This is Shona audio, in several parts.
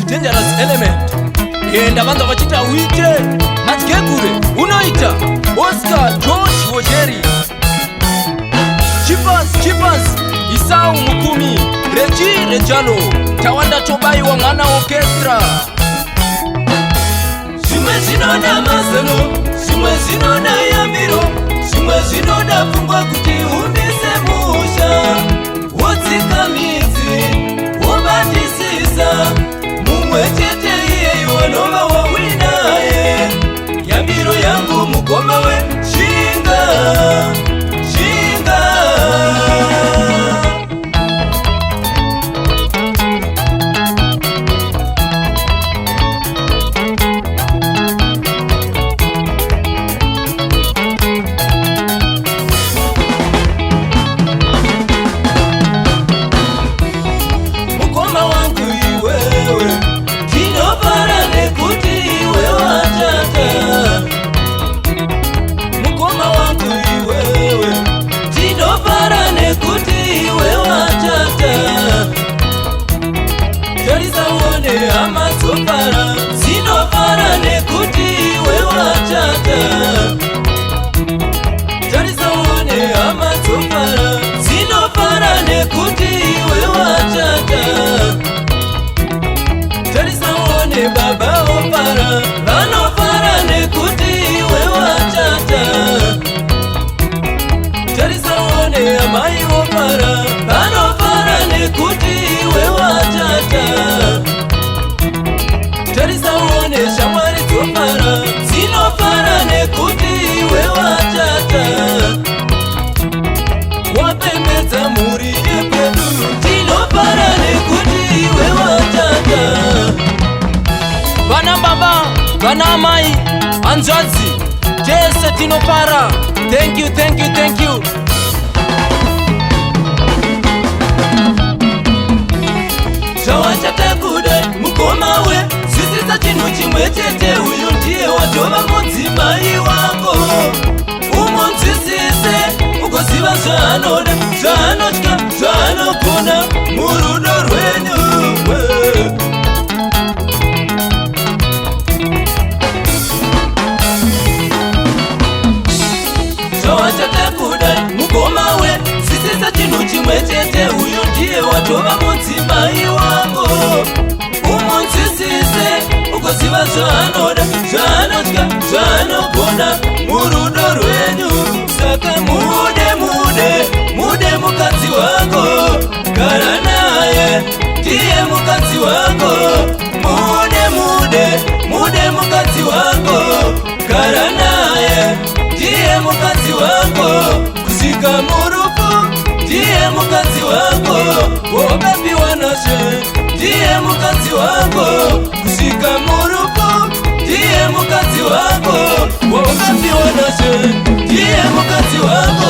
dangerous element. Ndavanza vachita uite matikekure unoita Oscar George Wojeri, Chipas Isau Mukumi, Reji Rejalo, Tawanda Tobai wa mwana orchestra. Shimwe zinoda mazalo, shimwe zinoda yamiro, shimwe zinoda fungwa kuti umbise musha. Wotsika midzi, wobatisisa, mumwe chete iye wanova wawinaye. Yamiro yangu mukoma we shinga. Baba opara, rano para nekuti we wachata. Teresa one amai opara, rano para nekuti we wachata. Teresa one shamari topara, sino para nekuti we wachata. Wapemeza muri epedu, sino para nekuti we wachata. Bana baba, bana mai, anzazi, jese tinopara. Thank you. Shawachata kude, mukoma we, sisi za chinu chimwe chete, uyu ndiye watova mudzimai wako. Umonzisise, ukosiva zvaanoda, zvaanotya, zvaanokona, murudo rwenyu. Mukoma we, sisisa chinu chimwe chete, uyu ndiye watova mudzimai wako. Umonzisise, ukosiva zvaanoda, zvaanotya, zvaanogona, murudo rwenyu. Saka mude mukadzi wako, gara naye, ndiye mukadzi wako. Mude mukadzi wako, gara naye, ndiye mukadzi wako. Kusika murufu, ndiye mukadzi wako. Wokapiwa nashe, ndiye mukadzi wako. Kusika murufu, ndiye mukadzi wako. Wokapiwa nashe, ndiye mukadzi wako.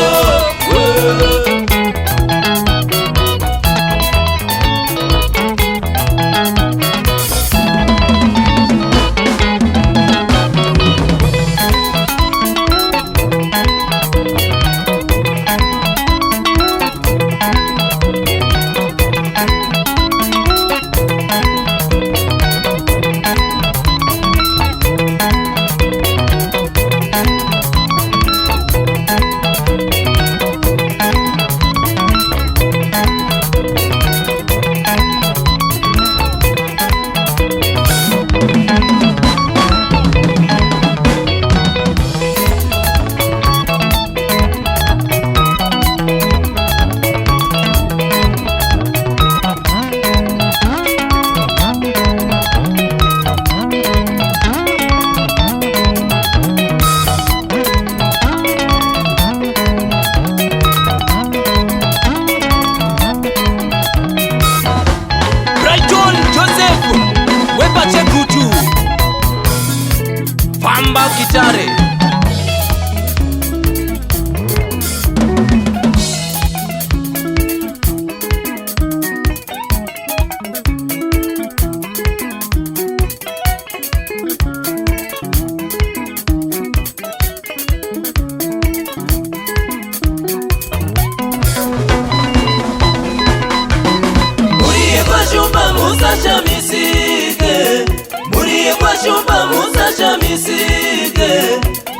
shamisike,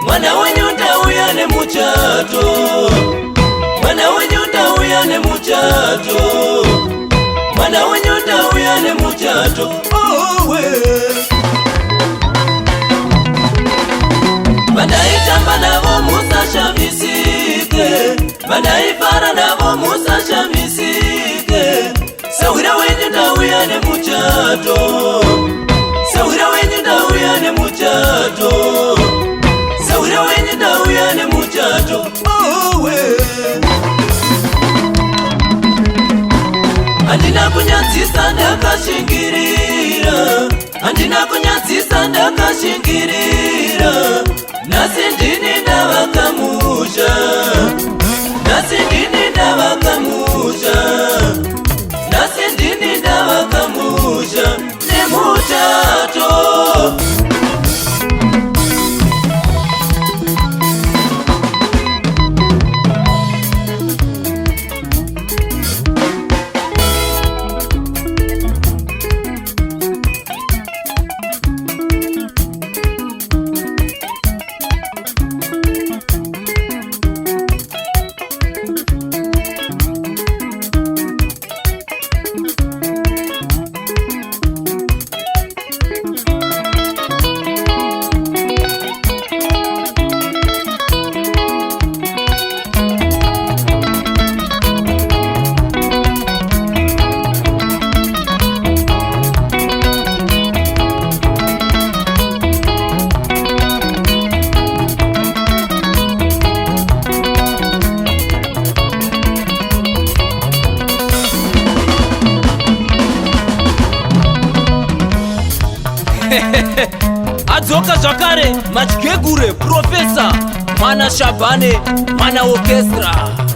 mwana wenyu ndauya ne muchato, mwana wenyu ndauya ne muchato, mwana wenyu ndauya ne muchato. Owe Bandaitamba nabo musa shamisike, bandaifara nabo musa shamisike, sawira wenyu ndauya ne muchato, sawira wenyu ndauya ne muchato, sawira wenyu ndauya ne muchato. Owe andina kunyatsisa ndakashingirira, andina kunyatsisa ndakashingirira, nasi ndini ndavakamusha, nasi ndini ndavakamusha, nasi ndini ndavakamusha nemutato. Adzoka zvakare Matyegure Profesa Mana Shabane Mana Orchestra.